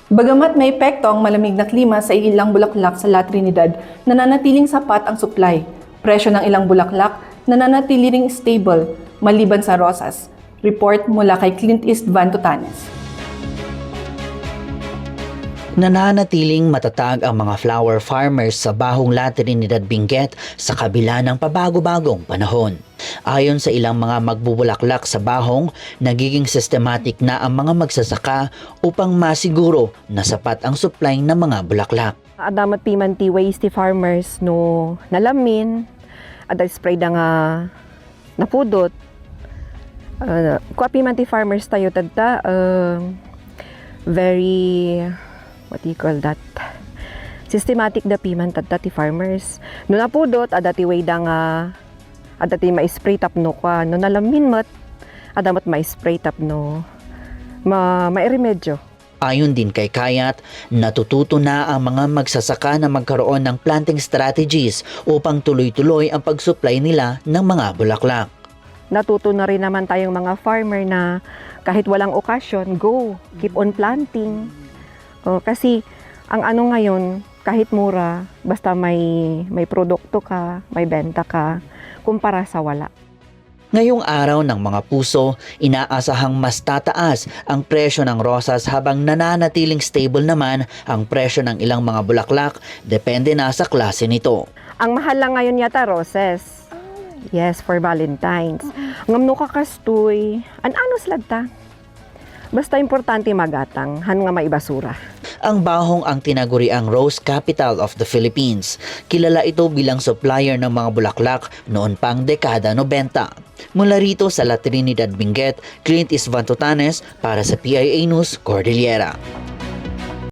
Bagamat may epekto ang malamig na klima sa ilang bulaklak sa La Trinidad, nananatiling sapat ang supply. Presyo ng ilang bulaklak nananatili ring stable maliban sa rosas. Report mula kay Clint East Van Tutanes. Nananatiling matatag ang mga flower farmers sa Bahong La Trinidad Benguet sa kabila ng pabago-bagong panahon. Ayon sa ilang mga magbubulaklak sa Bahong, nagiging systematic na ang mga magsasaka upang masiguro na sapat ang supply ng mga bulaklak. Adamat pimanti waste ti farmers no nalamin, ada spray da nga napudot. Kwa pimanti farmers tayo tadta, very what do you call that? Systematic da piman tadta ti farmers. No napudot ada ti way da nga ada ti ma-spray tapno kwa no nalamin mat ada mat ma-spray tapno ma-remedyo. Ayon din kay Kayat, natututo na ang mga magsasaka na magkaroon ng planting strategies upang tuloy-tuloy ang pag-supply nila ng mga bulaklak. Natuto na rin naman tayong mga farmer na kahit walang okasyon, go, keep on planting. Kasi ang ano ngayon, kahit mura, basta may produkto ka, may benta ka, kumpara sa wala. Ngayong araw ng mga puso, inaasahang mas tataas ang presyo ng rosas habang nananatiling stable naman ang presyo ng ilang mga bulaklak, depende na sa klase nito. Ang mahal lang ngayon yata roses. Yes, for Valentine's. Ngamno ka kastoy, anos lagta. Basta importante magatang, han nga maibasura. Ang Bahong ang tinaguriang Rose Capital of the Philippines. Kilala ito bilang supplier ng mga bulaklak noon pang dekada 90. Mula rito sa La Trinidad Benguet, Clint East Van Tutanes para sa PIA News Cordillera.